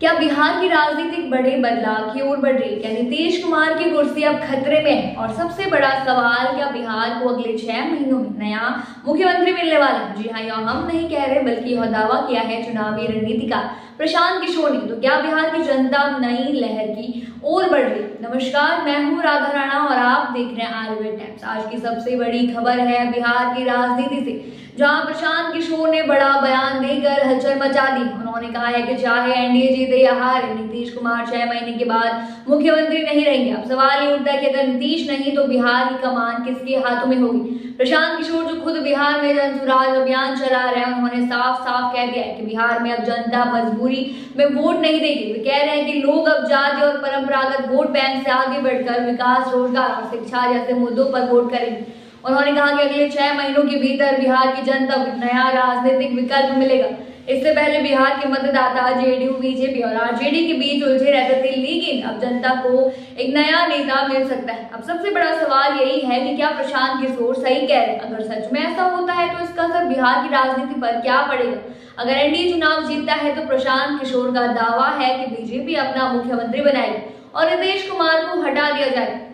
क्या बिहार की राजनीतिक बड़े बदलाव की ओर बढ़ रही है? क्या नीतीश कुमार की कुर्सी अब खतरे में है? और सबसे बड़ा सवाल, क्या बिहार को अगले 6 महीनों में नया मुख्यमंत्री मिलने वाला है? जी हाँ, यह हम नहीं कह रहे बल्कि यह दावा किया है चुनावी रणनीतिकार प्रशांत किशोर ने। तो क्या बिहार की जनता नई लहर की ओर बढ़ रही? नमस्कार, मैं हूँ राधा राणा और आप देख रहे हैं आयुर्वेद टाइम्स। आज की सबसे बड़ी खबर है बिहार की राजनीति से, जहां प्रशांत किशोर ने बड़ा बयान देकर हलचल मचा दी। उन्होंने कहा है कि चाहे एनडीए जीते या हारे, नीतीश कुमार 6 महीने के बाद मुख्यमंत्री नहीं रहेंगे। अब सवाल ये उठता है कि अगर नीतीश नहीं तो बिहार की कमान किसके हाथों में होगी? प्रशांत किशोर जो खुद बिहार में जन सुराज अभियान चला रहे हैं, उन्होंने साफ साफ कह दिया है कि बिहार में अब जनता मजबूरी में वोट नहीं देगी। वे कह रहे हैं कि लोग अब जाति और परंपरागत वोट बैंक से आगे बढ़कर विकास, रोजगार और शिक्षा जैसे मुद्दों पर वोट करेंगे। उन्होंने कहा कि अगले 6 महीनों के भीतर बिहार की जनता को नया राजनीतिक विकल्प मिलेगा। इससे पहले बिहार के मतदाता जेडीयू, बीजेपी और आरजेडी के बीच उलझे रहते थे, लेकिन अब जनता को एक नया नेता मिल सकता है। अब सबसे बड़ा सवाल यही है कि क्या प्रशांत किशोर सही कह रहे हैं? अगर सच में ऐसा होता है तो इसका असर बिहार की राजनीति पर क्या पड़ेगा? अगर एनडीए चुनाव जीतता है तो प्रशांत किशोर का दावा है कि बीजेपी अपना मुख्यमंत्री बनाएगी और नीतीश कुमार को हटा दिया जाएगा।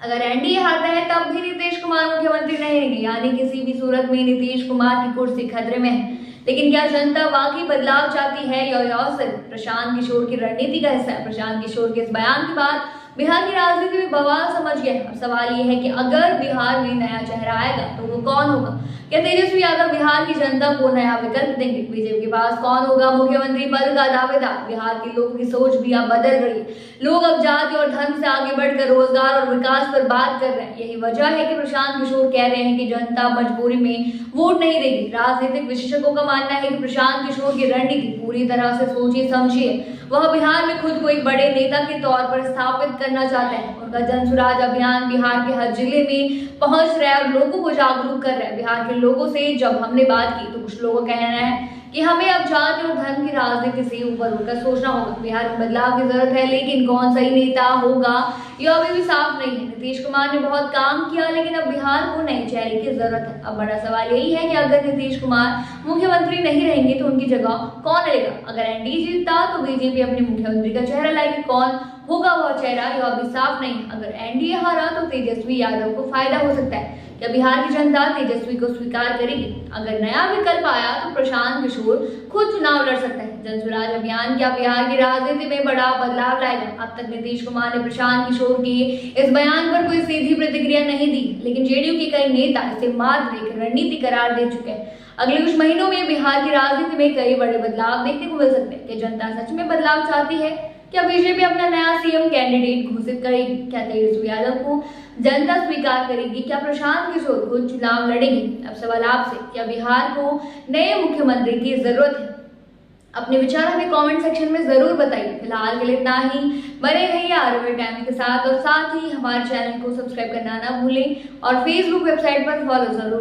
अगर एनडीए हारता है तब भी नीतीश कुमार मुख्यमंत्री नहीं रहेंगे, यानी किसी भी सूरत में नीतीश कुमार की कुर्सी खतरे में है। लेकिन क्या जनता वाकई बदलाव चाहती है या सिर्फ प्रशांत किशोर की रणनीति का हिस्सा है? प्रशांत किशोर के इस बयान के बाद बिहार की राजनीति में बवाल समझ गया। अब सवाल ये है कि अगर बिहार में नया चेहरा आएगा तो वो कौन होगा? क्या तेजस्वी यादव बिहार की जनता को नया विकल्प देंगे? बीजेपी के पास कौन होगा मुख्यमंत्री पद का दावेदार? बिहार के लोगों की सोच भी अब बदल रही है। लोग अब जाति और धर्म से आगे बढ़कर रोजगार और विकास पर बात कर रहे हैं। यही वजह है कि प्रशांत किशोर कह रहे हैं कि जनता मजबूरी में वोट नहीं देगी। राजनीतिक विशेषज्ञों का मानना है कि प्रशांत किशोर की रणनीति पूरी तरह से सोची समझी है। वह बिहार में खुद को एक बड़े नेता के तौर पर स्थापित करना चाहते हैं। उनका जन सुराज अभियान बिहार के हर जिले में पहुंच रहा है और लोगों को जागरूक कर रहा है। बिहार के लोगों से जब हमने बात की तो कुछ लोगों का कहना है कि हमें अब जाति और धर्म की राजनीति से ऊपर उठकर सोचना होगा। बिहार में बदलाव की जरूरत है, लेकिन कौन सही नेता होगा यह अभी भी साफ नहीं है। नीतीश कुमार ने बहुत काम किया, लेकिन अब बिहार को नए चेहरे की जरूरत है। अब बड़ा सवाल यही है कि अगर नीतीश कुमार मुख्यमंत्री नहीं रहेंगे तो उनकी जगह कौन लेगा? अगर एनडीए जीतता तो बीजेपी अपने मुख्यमंत्री का चेहरा लाएगी। कौन होगा वह चेहरा यह अभी साफ नहीं है। अगर एनडीए हारा तो तेजस्वी यादव को फायदा हो सकता है। क्या बिहार की जनता तेजस्वी को स्वीकार करेगी? अगर नया विकल्प आया तो प्रशांत किशोर खुद चुनाव लड़ सकता है। जन स्वराज अभियान क्या बिहार की राजनीति में बड़ा बदलाव लाएगा? अब तक नीतीश कुमार ने प्रशांत किशोर के इस बयान पर कोई सीधी प्रतिक्रिया नहीं दी, लेकिन जेडीयू के कई नेता इसे मात्र एक रणनीति करार दे चुके हैं। अगले कुछ महीनों में बिहार की राजनीति में कई बड़े बदलाव देखने को मिल सकते हैं। क्या जनता सच में बदलाव चाहती है? क्या बीजेपी अपना नया सीएम कैंडिडेट घोषित करेगी? क्या तेजस्वी यादव को जनता स्वीकार करेगी? क्या प्रशांत किशोर खुद चुनाव लड़ेंगे? अब सवाल आपसे, क्या बिहार को नए मुख्यमंत्री की जरूरत है? अपने विचार हमें कमेंट सेक्शन में जरूर बताइए। फिलहाल के लिए इतना ही। बने रहिए आयुर्वेद टाइम्स के साथ और साथ ही हमारे चैनल को सब्सक्राइब करना ना भूलें और फेसबुक वेबसाइट पर फॉलो जरूर